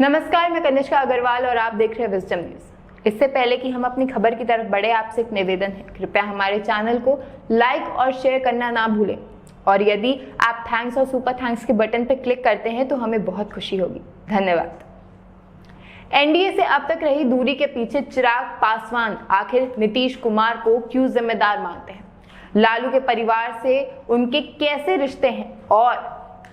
नमस्कार, मैं कनिष्का अग्रवाल और आप देख रहे हैं विजडम न्यूज। इससे पहले कि हम अपनी खबर की तरफ बढ़े, आपसे एक निवेदन है, कृपया हमारे चैनल को लाइक और शेयर करना ना भूलें। और यदि आप थैंक्स और सुपर थैंक्स के बटन पर क्लिक करते हैं तो हमें बहुत खुशी होगी। धन्यवाद। एनडीए से अब तक रही दूरी के पीछे चिराग पासवान आखिर नीतीश कुमार को क्यों जिम्मेदार मानते हैं? लालू के परिवार से उनके कैसे रिश्ते हैं? और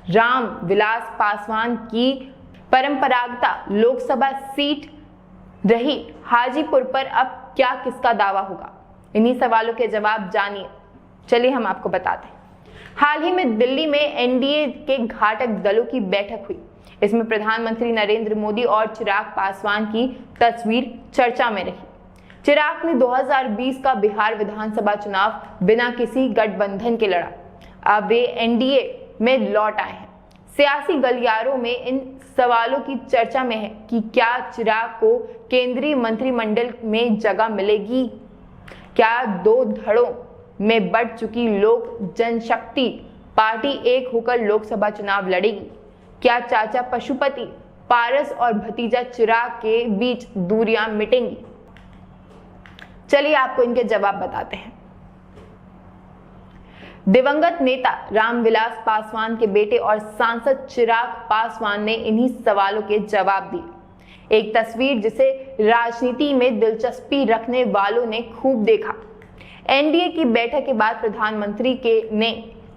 राम विलास पासवान की परंपरागत लोकसभा सीट रही हाजीपुर पर अब क्या किसका दावा होगा? इन्हीं सवालों के जवाब जानिए। चलिए हम आपको बताते हैं। हाल ही में दिल्ली में एनडीए के घटक दलों की बैठक हुई। इसमें प्रधानमंत्री नरेंद्र मोदी और चिराग पासवान की तस्वीर चर्चा में रही। चिराग ने 2020 का बिहार विधानसभा चुनाव बिना किसी गठबंधन के लड़ा। अब वे एनडीए में लौट आए हैं। सियासी गलियारों में इन सवालों की चर्चा में है कि क्या चिराग को केंद्रीय मंत्रिमंडल में जगह मिलेगी? क्या दो धड़ों में बढ़ चुकी लोक जनशक्ति पार्टी एक होकर लोकसभा चुनाव लड़ेगी? क्या चाचा पशुपति पारस और भतीजा चिराग के बीच दूरियां मिटेंगी? चलिए आपको इनके जवाब बताते हैं। दिवंगत नेता रामविलास पासवान के बेटे और सांसद चिराग पासवान ने इन्हीं सवालों के जवाब दिए। एक तस्वीर जिसे राजनीति में दिलचस्पी रखने वालों ने खूब देखा। एनडीए की बैठक के बाद प्रधानमंत्री ने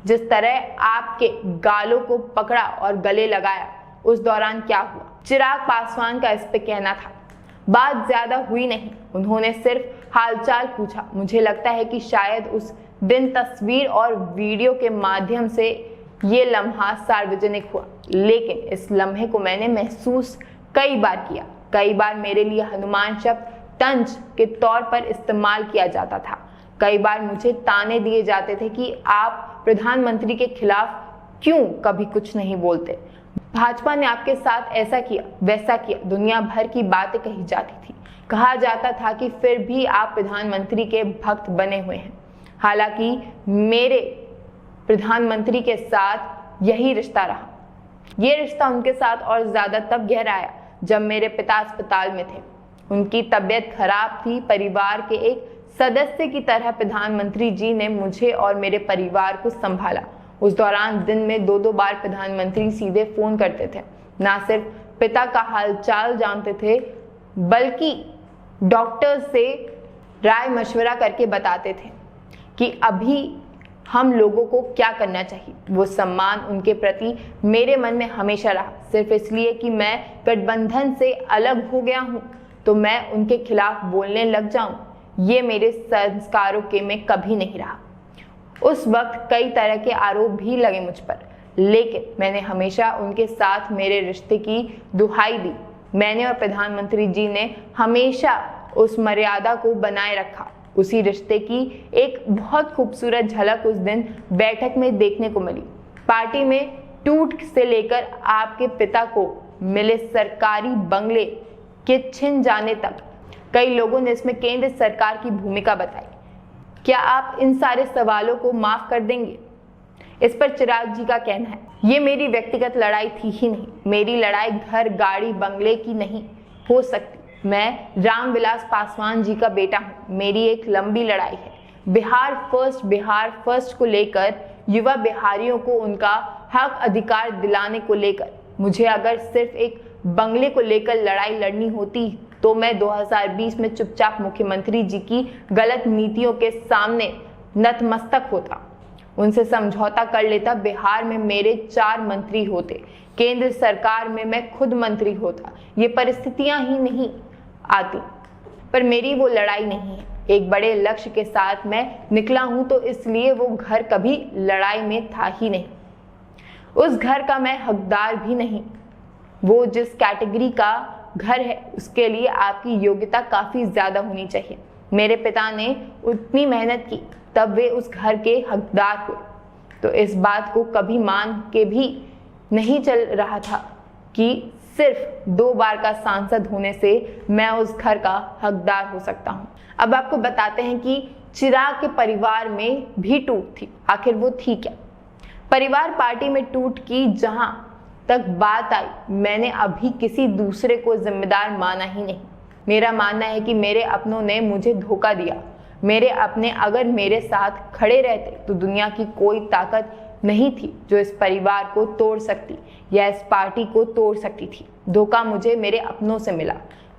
जिस तरह आपके गालों को पकड़ा और गले लगाया, उस दौरान क्या हुआ? चिराग पासवान का इस पे कहना था, बात ज्यादा हुई नहीं, उन्होंने सिर्फ हालचाल पूछा। मुझे लगता है कि शायद उस दिन तस्वीर और वीडियो के माध्यम से ये लम्हा सार्वजनिक हुआ, लेकिन इस लम्हे को मैंने महसूस कई बार किया। कई बार मेरे लिए हनुमान शब्द तंज के तौर पर इस्तेमाल किया जाता था। कई बार मुझे ताने दिए जाते थे कि आप प्रधानमंत्री के खिलाफ क्यों कभी कुछ नहीं बोलते। भाजपा ने आपके साथ ऐसा किया, वैसा किया, दुनिया भर की बातें कही जाती थी। कहा जाता था कि फिर भी आप प्रधानमंत्री के भक्त बने हुए हैं। हालांकि मेरे प्रधानमंत्री के साथ यही रिश्ता रहा। ये रिश्ता उनके साथ और ज्यादा तब गहराया जब मेरे पिता अस्पताल में थे। उनकी तबीयत खराब थी। परिवार के एक सदस्य की तरह प्रधानमंत्री जी ने मुझे और मेरे परिवार को संभाला। उस दौरान दिन में 2-2 बार प्रधानमंत्री सीधे फोन करते थे। ना सिर्फ पिता का हालचाल जानते थे, बल्कि डॉक्टर से राय मशवरा करके बताते थे कि अभी हम लोगों को क्या करना चाहिए। वो सम्मान उनके प्रति मेरे मन में हमेशा रहा। सिर्फ इसलिए कि मैं गठबंधन से अलग हो गया हूँ तो मैं उनके खिलाफ बोलने लग जाऊं, ये मेरे संस्कारों के में कभी नहीं रहा। उस वक्त कई तरह के आरोप भी लगे मुझ पर, लेकिन मैंने हमेशा उनके साथ मेरे रिश्ते की दुहाई दी। मैंने और प्रधानमंत्री जी ने हमेशा उस मर्यादा को बनाए रखा। उसी रिश्ते की एक बहुत खूबसूरत झलक उस दिन बैठक में देखने को मिली। पार्टी में टूट से लेकर आपके पिता को मिले सरकारी बंगले के छिन जाने तक कई लोगों ने इसमें केंद्र सरकार की भूमिका बताई। क्या आप इन सारे सवालों को माफ कर देंगे? इस पर चिराग जी का कहना है, ये मेरी व्यक्तिगत लड़ाई थी ही नहीं। मेरी लड़ाई घर, गाड़ी, बंगले की नहीं हो सकती। मैं रामविलास पासवान जी का बेटा हूँ। मेरी एक लंबी लड़ाई है। बिहार फर्स्ट को लेकर, युवा बिहारियों को उनका हक अधिकार दिलाने को लेकर। मुझे अगर सिर्फ एक बंगले को लेकर लड़ाई लड़नी होती तो मैं 2020 में चुपचाप मुख्यमंत्री जी की गलत नीतियों के सामने नतमस्तक होता, उनसे समझौता कर लेता। बिहार में मेरे 4 मंत्री होते, केंद्र सरकार में मैं खुद मंत्री होता। ये परिस्थितियां ही नहीं आती, पर मेरी वो लड़ाई नहीं है। एक बड़े लक्ष्य के साथ मैं निकला हूं, तो इसलिए वो घर कभी लड़ाई में था ही नहीं। उस घर का मैं हकदार भी नहीं। वो जिस कैटेगरी का घर है उसके लिए आपकी योग्यता काफी ज्यादा होनी चाहिए। मेरे पिता ने उतनी मेहनत की, तब वे उस घर के हकदार हुए। तो इस बात को कभी मान के भी नहीं चल रहा था कि सिर्फ 2 बार का सांसद होने से मैं उस घर का हकदार हो सकता हूँ। अब आपको बताते हैं कि चिराग के परिवार में भी टूट थी। आखिर वो थी क्या? परिवार पार्टी में टूट की जहां तक बात आई, मैंने अभी किसी दूसरे को जिम्मेदार माना ही नहीं। मेरा मानना है कि मेरे अपनों ने मुझे धोखा दिया। मेरे अपने अगर मेरे साथ खड़े रहते तो दुनिया की कोई ताकत नहीं थी जो इस परिवार को तोड़ सकती या इस पार्टी को तोड़ सकती थी। धोखा मुझे मेरे अपनों से मिला,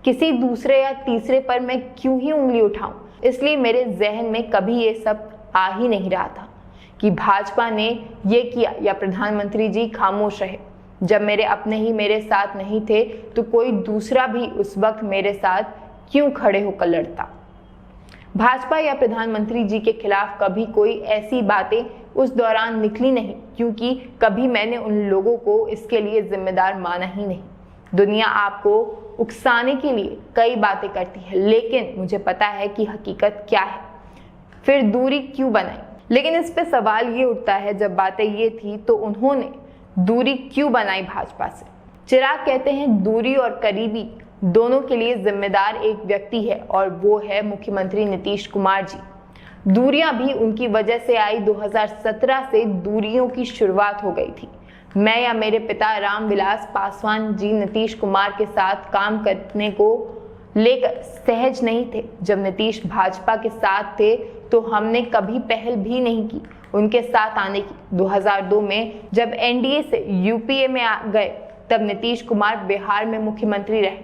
किसी दूसरे या तीसरे पर मैं क्यों ही उंगली उठाऊं। इसलिए मेरे जहन में कभी ये सब आ ही नहीं रहा था कि भाजपा ने ये किया या प्रधानमंत्री जी खामोश रहे। जब मेरे अपने ही मेरे साथ नहीं थे तो कोई दूसरा भी उस वक्त मेरे साथ क्यों खड़े होकर लड़ता। भाजपा या प्रधानमंत्री जी के खिलाफ कभी कोई ऐसी बातें उस दौरान निकली नहीं, क्योंकि कभी मैंने उन लोगों को इसके लिए जिम्मेदार माना ही नहीं। दुनिया आपको उकसाने के लिए कई बातें करती है, लेकिन मुझे पता है कि हकीकत क्या है। फिर दूरी क्यों बनाई? लेकिन इस पे सवाल ये उठता है, जब बातें ये थी तो उन्होंने दूरी क्यों बनाई भाजपा से? चिराग कहते हैं दूरी और करीबी दोनों के लिए जिम्मेदार एक व्यक्ति है और वो है मुख्यमंत्री नीतीश कुमार जी। दूरियां भी उनकी वजह से आई। 2017 से दूरियों की शुरुआत हो गई थी। मैं या मेरे पिता रामविलास पासवान जी नीतीश कुमार के साथ काम करने को लेकर सहज नहीं थे। जब नीतीश भाजपा के साथ थे तो हमने कभी पहल भी नहीं की उनके साथ आने की। 2002 में जब एनडीए से यूपीए में आ गए तब नीतीश कुमार बिहार में मुख्यमंत्री रहे,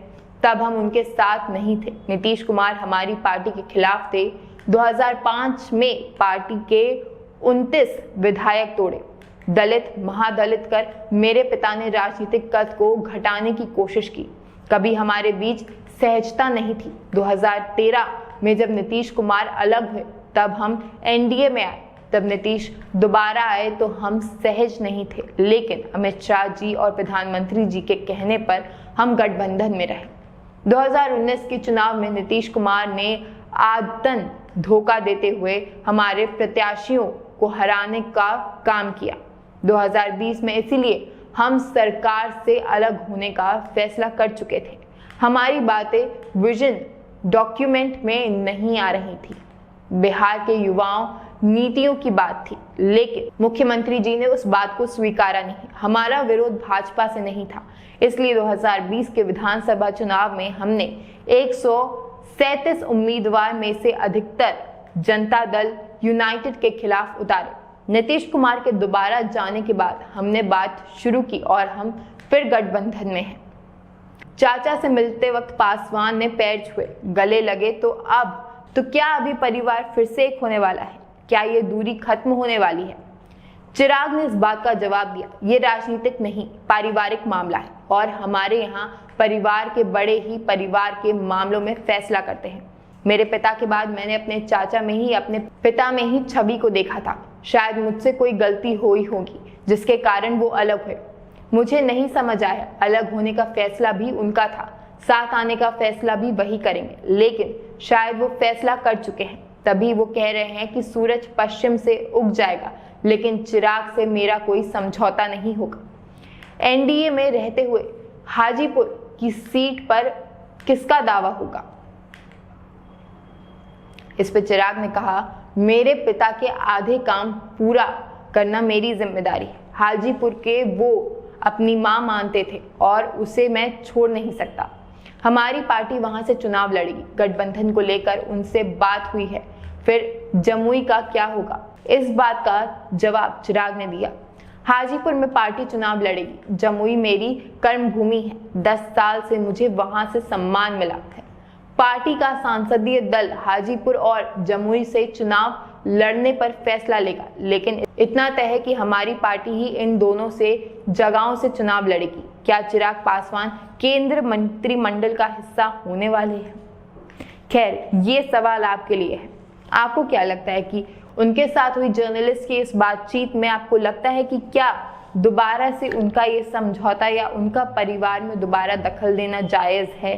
तब हम उनके साथ नहीं थे। नीतीश कुमार हमारी पार्टी के खिलाफ थे। 2005 में पार्टी के 29 विधायक तोड़े, दलित महादलित कर मेरे पिता ने राजनीतिक कद को घटाने की कोशिश की। कभी हमारे बीच सहजता नहीं थी। 2013 में जब नीतीश कुमार अलग हुए तब हम एनडीए में आए। तब नीतीश दोबारा आए तो हम सहज नहीं थे, लेकिन अमित शाह जी और प्रधानमंत्री जी के कहने पर हम गठबंधन में रहे। 2019 के चुनाव में नीतीश कुमार ने आदतन धोखा देते हुए हमारे प्रत्याशियों को हराने का काम किया। 2020 में इसीलिए हम सरकार से अलग होने का फैसला कर चुके थे। हमारी बातें विजन डॉक्यूमेंट में नहीं आ रही थी। बिहार के युवाओं नीतियों की बात थी, लेकिन मुख्यमंत्री जी ने उस बात को स्वीकारा नहीं। हमारा विरोध भाजपा से नहीं था, इसलिए 2020 के विधानसभा चुनाव में हमने 137 उम्मीदवार में से अधिकतर जनता दल यूनाइटेड के खिलाफ उतारे। नीतीश कुमार के दोबारा जाने के बाद हमने बात शुरू की और हम फिर गठबंधन में हैं। चाचा से मिलते वक्त पासवान ने पैर छुए, गले लगे तो क्या अभी परिवार फिर से एक होने वाला है? क्या ये दूरी खत्म होने वाली है? चिराग ने इस बात का जवाब दिया, ये राजनीतिक नहीं पारिवारिक मामला है और हमारे यहाँ परिवार के बड़े ही परिवार के मामलों में फैसला करते हैं। मेरे पिता के बाद मैंने अपने चाचा में ही, अपने पिता में ही छवि को देखा था। शायद मुझसे कोई गलती हुई होगी जिसके कारण वो अलग हुए। मुझे नहीं समझ आया, अलग होने का फैसला भी उनका था, साथ आने का फैसला भी वही करेंगे, लेकिन शायद वो फैसला कर चुके हैं। तभी वो कह रहे हैं कि सूरज पश्चिम से उग जाएगा, लेकिन चिराग से मेरा कोई समझौता नहीं होगा। एनडीए में रहते हुए हाजीपुर की सीट पर किसका दावा होगा? इस पर चिराग ने कहा, मेरे पिता के आधे काम पूरा करना मेरी जिम्मेदारी है। हाजीपुर के वो अपनी मां मानते थे और उसे मैं छोड़ नहीं सकता। हमारी पार्टी वहां से चुनाव लड़ेगी। गठबंधन को लेकर उनसे बात हुई है। फिर जमुई का क्या होगा? इस बात का जवाब चिराग ने दिया। हाजीपुर में पार्टी चुनाव लड़ेगी। जमुई मेरी कर्मभूमि है। 10 साल से मुझे वहां से सम्मान मिला है। पार्टी का संसदीय दल हाजीपुर और जमुई से चुनाव लड़ने पर फैसला लेगा, लेकिन इतना तय है कि हमारी पार्टी ही इन दोनों से जगहों से चुनाव लड़ेगी। क्या चिराग पासवान केंद्र मंत्रिमंडल का हिस्सा होने वाले हैं? खैर, ये सवाल आपके लिए है। आपको क्या लगता है कि उनके साथ हुई जर्नलिस्ट की इस बातचीत में आपको लगता है कि क्या दोबारा से उनका ये समझौता या उनका परिवार में दोबारा दखल देना जायज है?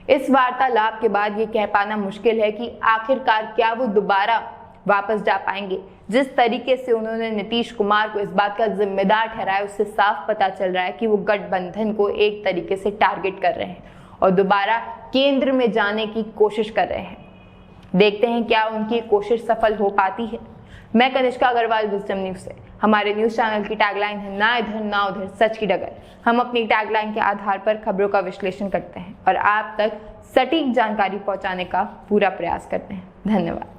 इस वार्तालाप के बाद ये कह पाना मुश्किल है कि आखिरकार क्या वो दोबारा वापस जा पाएंगे। जिस तरीके से उन्होंने नीतीश कुमार को इस बात का जिम्मेदार ठहराया, उससे साफ पता चल रहा है कि वो गठबंधन को एक तरीके से टारगेट कर रहे हैं और दोबारा केंद्र में जाने की कोशिश कर रहे हैं। देखते हैं क्या उनकी कोशिश सफल हो पाती है। मैं कनिष्का अग्रवाल, विजडम न्यूज से। हमारे न्यूज चैनल की टैगलाइन है ना इधर ना उधर, सच की डगर। हम अपनी टैगलाइन के आधार पर खबरों का विश्लेषण करते हैं और आप तक सटीक जानकारी पहुंचाने का पूरा प्रयास करते हैं। धन्यवाद।